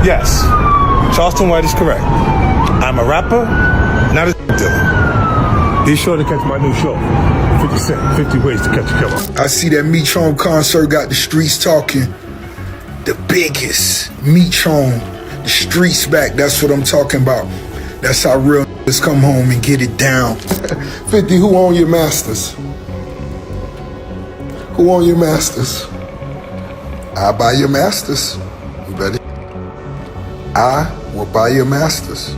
Yes, Charleston White is correct. I'm a rapper, not a dealer. Be sure to catch my new show, 50 Cent, 50 Ways to Catch a Killer. I see that Meech Home concert got the streets talking. The biggest Meech Home, the streets back, that's what I'm talking about. That's how real niggas come home and get it down. 50, who own your masters? Who own your masters? I buy your masters. You better. I will buy your masters.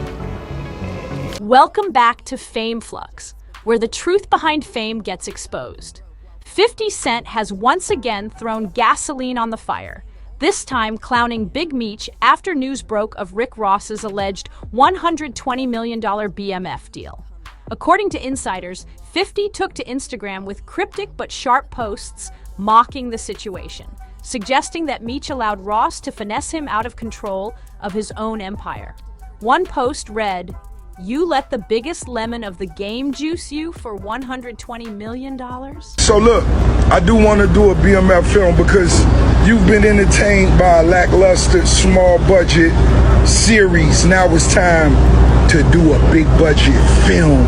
Welcome back to Fame Flux, where the truth behind fame gets exposed. 50 Cent has once again thrown gasoline on the fire, this time clowning Big Meech after news broke of Rick Ross's alleged $120 million BMF deal. According to insiders, 50 took to Instagram with cryptic but sharp posts mocking the situation, suggesting that Meech allowed Ross to finesse him out of control of his own empire. One post read, "You let the biggest lemon of the game juice you for $120 million?" So look, I do want to do a BMF film because you've been entertained by a lackluster, small budget series. Now it's time to do a big budget film.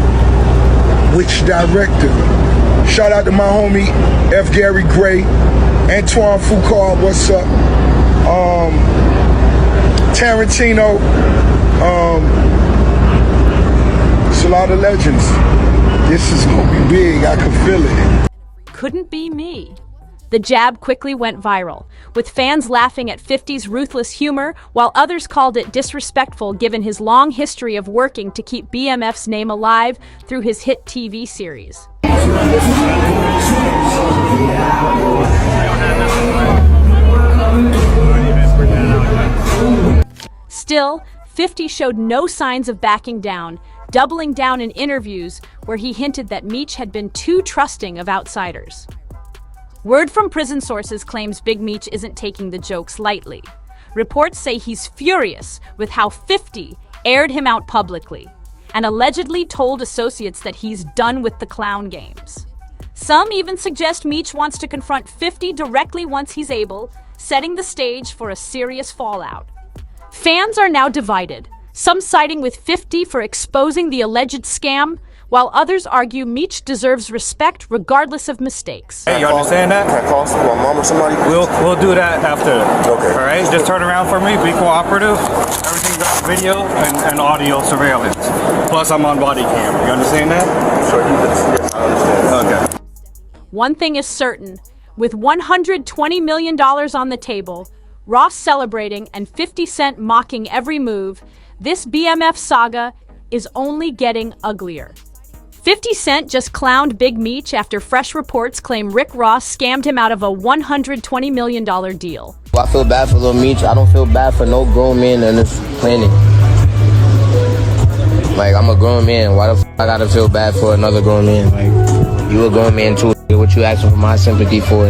Which director? Shout out to my homie F. Gary Gray, Antoine Foucault, what's up? Tarantino, it's a lot of legends. This is gonna be big, I can feel it. Couldn't be me. The jab quickly went viral, with fans laughing at 50's ruthless humor, while others called it disrespectful given his long history of working to keep BMF's name alive through his hit TV series. Still, 50 showed no signs of backing down, doubling down in interviews where he hinted that Meech had been too trusting of outsiders. Word from prison sources claims Big Meech isn't taking the jokes lightly. Reports say he's furious with how 50 aired him out publicly and allegedly told associates that he's done with the clown games. Some even suggest Meech wants to confront 50 directly once he's able, setting the stage for a serious fallout. Fans are now divided, some siding with 50 for exposing the alleged scam, while others argue Meech deserves respect regardless of mistakes. Hey, you understand that? Can I call my mom or somebody? We'll do that after. Okay. All right? Just turn around for me, be cooperative. Everything's on video and audio surveillance. Plus, I'm on body cam. You understand that? Sure, yes, I understand. Okay. One thing is certain, with $120 million on the table, Ross celebrating and 50 Cent mocking every move, this BMF saga is only getting uglier. 50 Cent just clowned Big Meech after fresh reports claim Rick Ross scammed him out of a $120 million deal. I feel bad for Lil Meech. I don't feel bad for no grown man on this planet. Like, I'm a grown man. Why the I gotta feel bad for another grown man? Like, you a grown man too. What you asking for my sympathy for?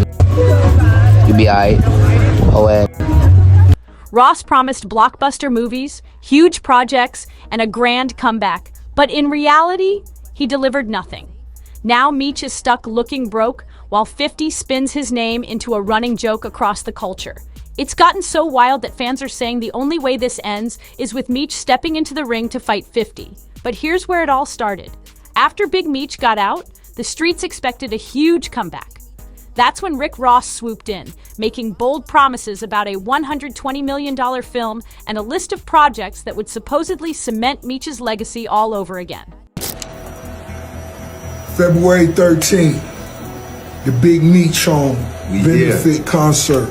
You be alright. Oh, Ross promised blockbuster movies, huge projects, and a grand comeback. But in reality, he delivered nothing. Now Meech is stuck looking broke, while 50 spins his name into a running joke across the culture. It's gotten so wild that fans are saying the only way this ends is with Meech stepping into the ring to fight 50. But here's where it all started. After Big Meech got out, the streets expected a huge comeback. That's when Rick Ross swooped in, making bold promises about a $120 million film and a list of projects that would supposedly cement Meech's legacy all over again. February 13th, the Big Meech Home benefit concert.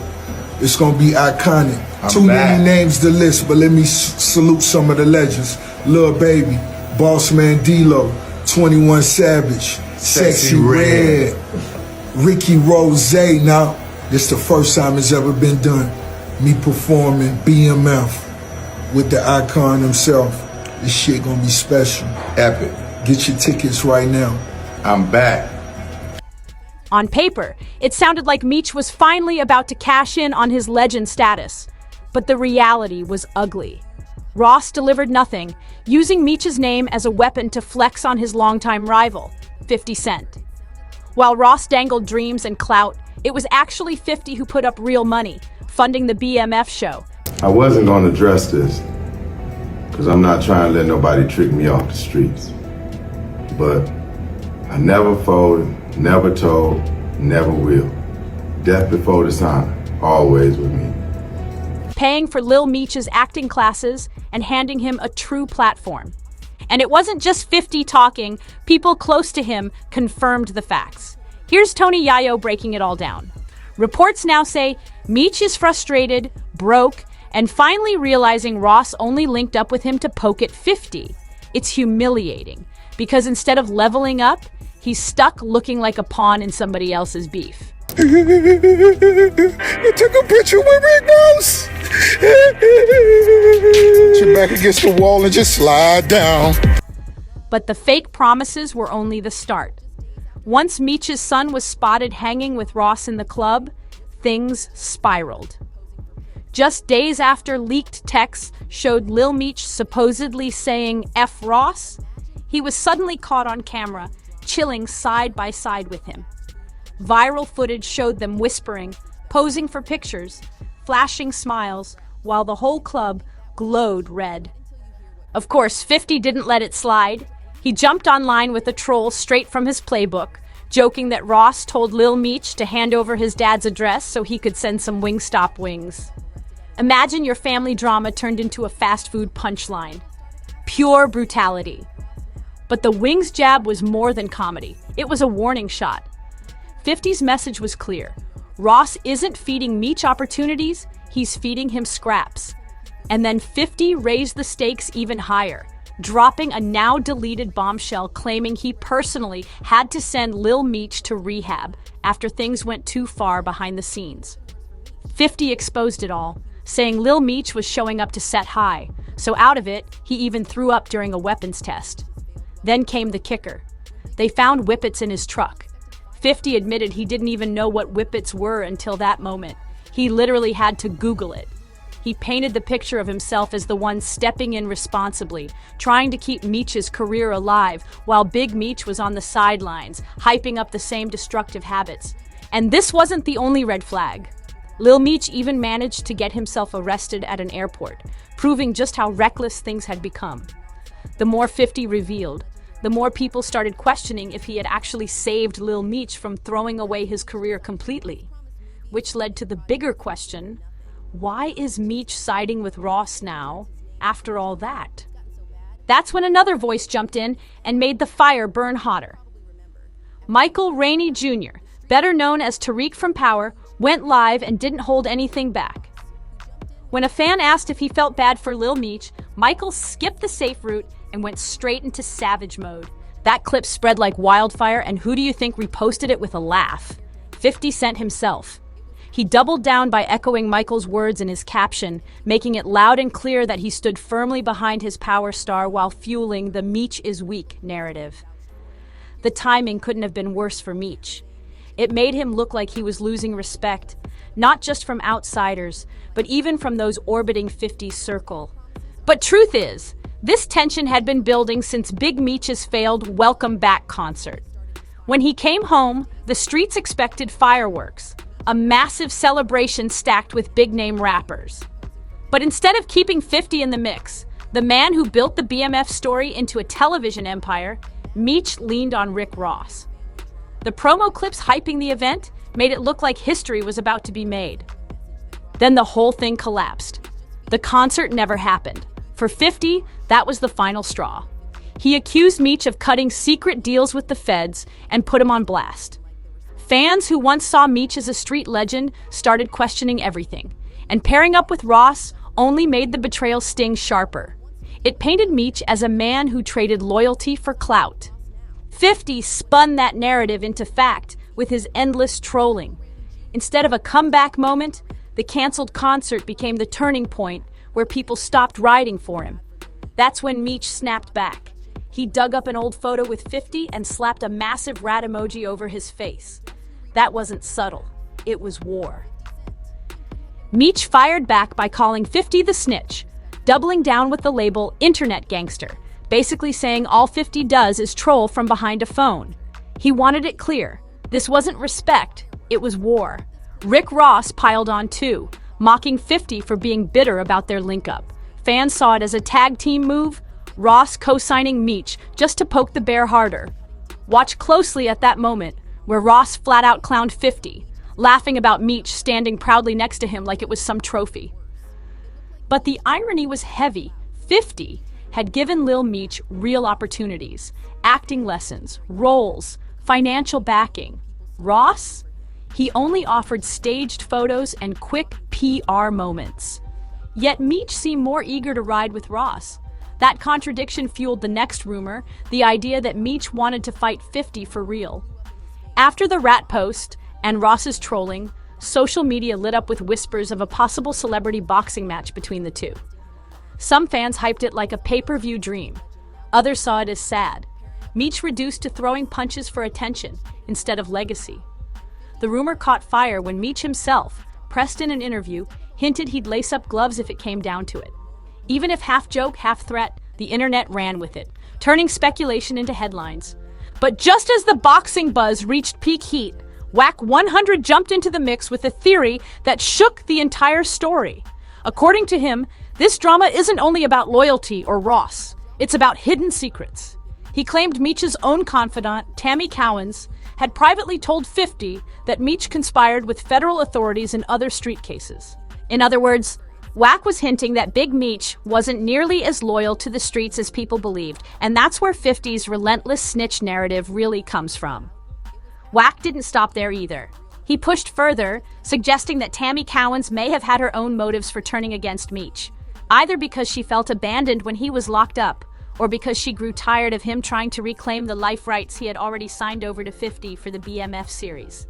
It's gonna be iconic. Too many names to list, but let me salute some of the legends. Lil Baby, Boss Man D-Lo, 21 Savage, Sexy Red, Ricky Rose. Now, this the first time it's ever been done. Me performing BMF with the icon himself. This shit gonna be special. Epic. Get your tickets right now. I'm back. On paper, it sounded like Meech was finally about to cash in on his legend status. But the reality was ugly. Ross delivered nothing, using Meech's name as a weapon to flex on his longtime rival, 50 Cent. While Ross dangled dreams and clout, it was actually 50 who put up real money, funding the BMF show, I wasn't gonna address this, because I'm not trying to let nobody trick me off the streets. But I never folded, never told, never will. Death before dishonor, always with me. Paying for Lil Meech's acting classes and handing him a true platform. And it wasn't just 50 talking, people close to him confirmed the facts. Here's Tony Yayo breaking it all down. Reports now say Meech is frustrated, broke, and finally realizing Ross only linked up with him to poke at 50. It's humiliating, because instead of leveling up, he's stuck looking like a pawn in somebody else's beef. You took a picture with Rick Ross. Put your back against the wall and just slide down. But the fake promises were only the start. Once Meech's son was spotted hanging with Ross in the club, things spiraled. Just days after leaked texts showed Lil Meech supposedly saying F Ross, he was suddenly caught on camera, chilling side by side with him. Viral footage showed them whispering, posing for pictures, flashing smiles, while the whole club glowed red. Of course, 50 didn't let it slide. He jumped online with a troll straight from his playbook, joking that Ross told Lil Meech to hand over his dad's address so he could send some Wingstop wings. Imagine your family drama turned into a fast food punchline. Pure brutality. But the wings jab was more than comedy. It was a warning shot. 50's message was clear. Ross isn't feeding Meech opportunities, he's feeding him scraps. And then 50 raised the stakes even higher, dropping a now deleted bombshell claiming he personally had to send Lil Meech to rehab after things went too far behind the scenes. 50 exposed it all, saying Lil Meech was showing up to set high, so out of it, he even threw up during a weapons test. Then came the kicker. They found whippets in his truck. 50 admitted he didn't even know what whippets were until that moment. He literally had to Google it. He painted the picture of himself as the one stepping in responsibly, trying to keep Meech's career alive, while Big Meech was on the sidelines, hyping up the same destructive habits. And this wasn't the only red flag. Lil Meech even managed to get himself arrested at an airport, proving just how reckless things had become. The more 50 revealed, the more people started questioning if he had actually saved Lil Meech from throwing away his career completely. Which led to the bigger question, why is Meech siding with Ross now, after all that? That's when another voice jumped in and made the fire burn hotter. Michael Rainey Jr., better known as Tariq from Power, went live and didn't hold anything back. When a fan asked if he felt bad for Lil Meech, Michael skipped the safe route and went straight into savage mode. That clip spread like wildfire, and who do you think reposted it with a laugh? 50 Cent himself. He doubled down by echoing Michael's words in his caption, making it loud and clear that he stood firmly behind his power star while fueling the Meech is weak narrative. The timing couldn't have been worse for Meech. It made him look like he was losing respect, not just from outsiders, but even from those orbiting 50's circle. But truth is, this tension had been building since Big Meech's failed Welcome Back concert. When he came home, the streets expected fireworks, a massive celebration stacked with big-name rappers. But instead of keeping 50 in the mix, the man who built the BMF story into a television empire, Meech leaned on Rick Ross. The promo clips hyping the event made it look like history was about to be made. Then the whole thing collapsed. The concert never happened. For 50, that was the final straw. He accused Meech of cutting secret deals with the feds and put him on blast. Fans who once saw Meech as a street legend started questioning everything, and pairing up with Ross only made the betrayal sting sharper. It painted Meech as a man who traded loyalty for clout. 50 spun that narrative into fact with his endless trolling. Instead of a comeback moment, the canceled concert became the turning point where people stopped riding for him. That's when Meech snapped back. He dug up an old photo with 50 and slapped a massive rat emoji over his face. That wasn't subtle. It was war. Meech fired back by calling 50 the snitch, doubling down with the label internet gangster, basically saying all 50 does is troll from behind a phone. He wanted it clear. This wasn't respect, it was war. Rick Ross piled on too, mocking 50 for being bitter about their link-up. Fans saw it as a tag team move, Ross co-signing Meech just to poke the bear harder. Watch closely at that moment, where Ross flat-out clowned 50, laughing about Meech standing proudly next to him like it was some trophy. But the irony was heavy. 50 had given Lil Meech real opportunities, acting lessons, roles, financial backing. Ross? He only offered staged photos and quick PR moments. Yet Meech seemed more eager to ride with Ross. That contradiction fueled the next rumor, the idea that Meech wanted to fight 50 for real. After the rat post and Ross's trolling, social media lit up with whispers of a possible celebrity boxing match between the two. Some fans hyped it like a pay-per-view dream. Others saw it as sad. Meech reduced to throwing punches for attention instead of legacy. The rumor caught fire when Meech himself, pressed in an interview, hinted he'd lace up gloves if it came down to it. Even if half joke, half threat, the internet ran with it, turning speculation into headlines. But just as the boxing buzz reached peak heat, Whack 100 jumped into the mix with a theory that shook the entire story. According to him, this drama isn't only about loyalty or Ross, it's about hidden secrets. He claimed Meech's own confidant, Tammy CLOWNS, had privately told 50 that Meech conspired with federal authorities in other street cases. In other words, Whack was hinting that Big Meech wasn't nearly as loyal to the streets as people believed, and that's where 50's relentless snitch narrative really comes from. Whack didn't stop there either. He pushed further, suggesting that Tammy CLOWNS may have had her own motives for turning against Meech, either because she felt abandoned when he was locked up, or because she grew tired of him trying to reclaim the life rights he had already signed over to 50 for the BMF series.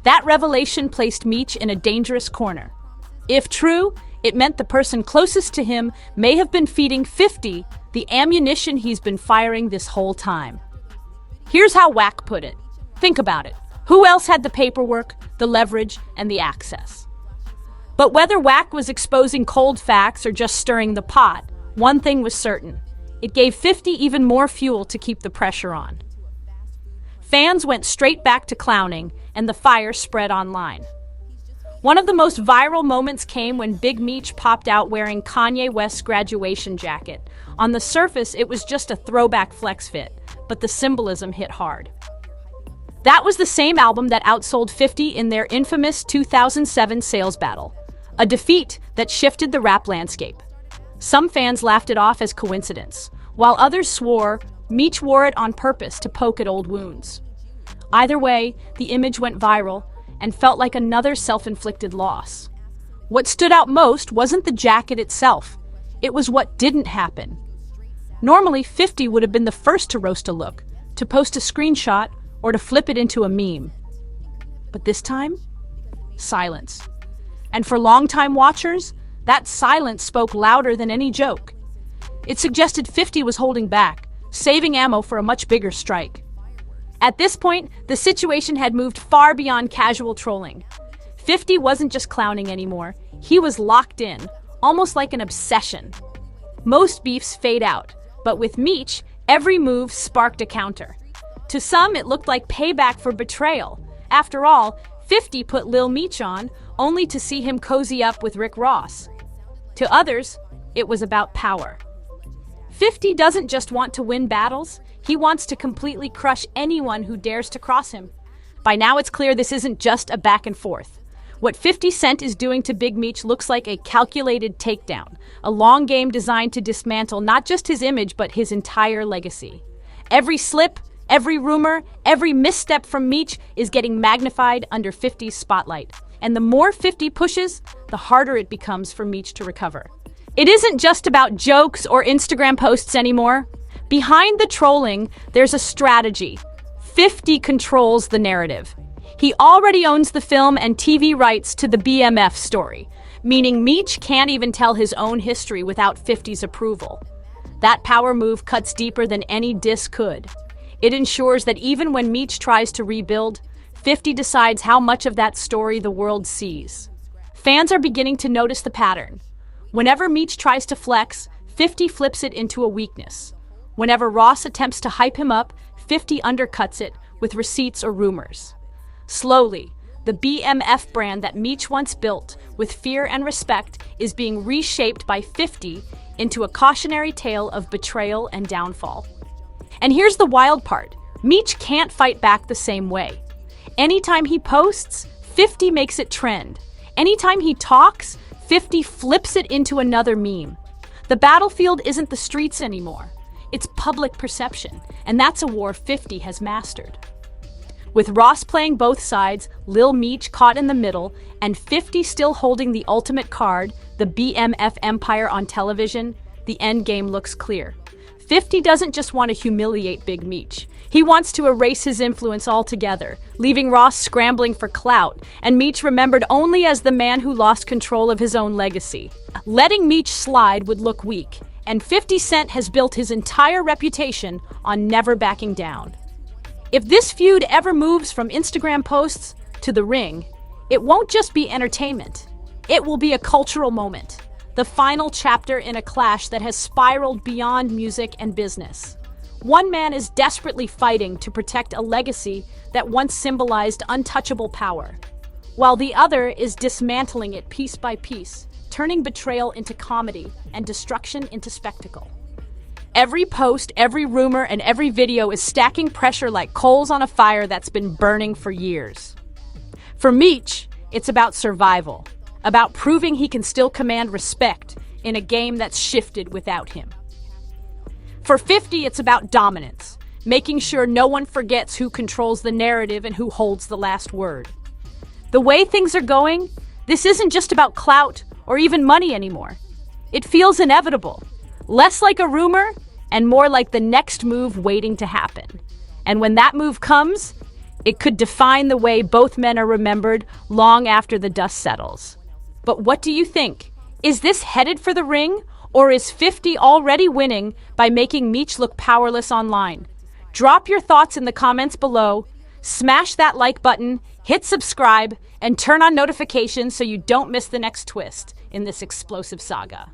That revelation placed Meech in a dangerous corner. If true, it meant the person closest to him may have been feeding 50 the ammunition he's been firing this whole time. Here's how Whack put it. Think about it. Who else had the paperwork, the leverage, and the access? But whether Whack was exposing cold facts or just stirring the pot, one thing was certain. It gave 50 even more fuel to keep the pressure on. Fans went straight back to clowning, and the fire spread online. One of the most viral moments came when Big Meech popped out wearing Kanye West's graduation jacket. On the surface, it was just a throwback flex fit, but the symbolism hit hard. That was the same album that outsold 50 in their infamous 2007 sales battle, a defeat that shifted the rap landscape. Some fans laughed it off as coincidence, while others swore Meech wore it on purpose to poke at old wounds. Either way, the image went viral and felt like another self-inflicted loss. What stood out most wasn't the jacket itself, it was what didn't happen. Normally, 50 would have been the first to roast a look, to post a screenshot, or to flip it into a meme. But this time, silence. And for longtime watchers, that silence spoke louder than any joke. It suggested 50 was holding back, saving ammo for a much bigger strike. At this point, the situation had moved far beyond casual trolling. 50 wasn't just clowning anymore, he was locked in, almost like an obsession. Most beefs fade out, but with Meech, every move sparked a counter. To some, it looked like payback for betrayal. After all, 50 put Lil Meech on, only to see him cozy up with Rick Ross. To others, it was about power. 50 doesn't just want to win battles, he wants to completely crush anyone who dares to cross him. By now it's clear this isn't just a back and forth. What 50 Cent is doing to Big Meech looks like a calculated takedown, a long game designed to dismantle not just his image but his entire legacy. Every slip, every rumor, every misstep from Meech is getting magnified under 50's spotlight. And the more 50 pushes, the harder it becomes for Meech to recover. It isn't just about jokes or Instagram posts anymore. Behind the trolling, there's a strategy. 50 controls the narrative. He already owns the film and TV rights to the BMF story, meaning Meech can't even tell his own history without 50's approval. That power move cuts deeper than any diss could. It ensures that even when Meech tries to rebuild, 50 decides how much of that story the world sees. Fans are beginning to notice the pattern. Whenever Meech tries to flex, 50 flips it into a weakness. Whenever Ross attempts to hype him up, 50 undercuts it with receipts or rumors. Slowly, The BMF brand that Meech once built with fear and respect is being reshaped by 50 into a cautionary tale of betrayal and downfall. And here's the wild part. Meech can't fight back the same way. Anytime he posts, 50 makes it trend. Anytime he talks, 50 flips it into another meme. The battlefield isn't the streets anymore. It's public perception, and that's a war 50 has mastered. With Ross playing both sides, Lil Meech caught in the middle, and 50 still holding the ultimate card, the BMF empire on television, the endgame looks clear. 50 doesn't just want to humiliate Big Meech. He wants to erase his influence altogether, leaving Ross scrambling for clout, and Meech remembered only as the man who lost control of his own legacy. Letting Meech slide would look weak, and 50 Cent has built his entire reputation on never backing down. If this feud ever moves from Instagram posts to the ring, it won't just be entertainment. It will be a cultural moment, the final chapter in a clash that has spiraled beyond music and business. One man is desperately fighting to protect a legacy that once symbolized untouchable power, while the other is dismantling it piece by piece, turning betrayal into comedy and destruction into spectacle. Every post, every rumor, and every video is stacking pressure like coals on a fire that's been burning for years. For Meech, it's about survival, about proving he can still command respect in a game that's shifted without him. For 50, it's about dominance, making sure no one forgets who controls the narrative and who holds the last word. The way things are going, this isn't just about clout or even money anymore. It feels inevitable, less like a rumor and more like the next move waiting to happen. And when that move comes, it could define the way both men are remembered long after the dust settles. But what do you think? Is this headed for the ring, or is 50 already winning by making Meech look powerless online? Drop your thoughts in the comments below, smash that like button, hit subscribe, and turn on notifications so you don't miss the next twist in this explosive saga.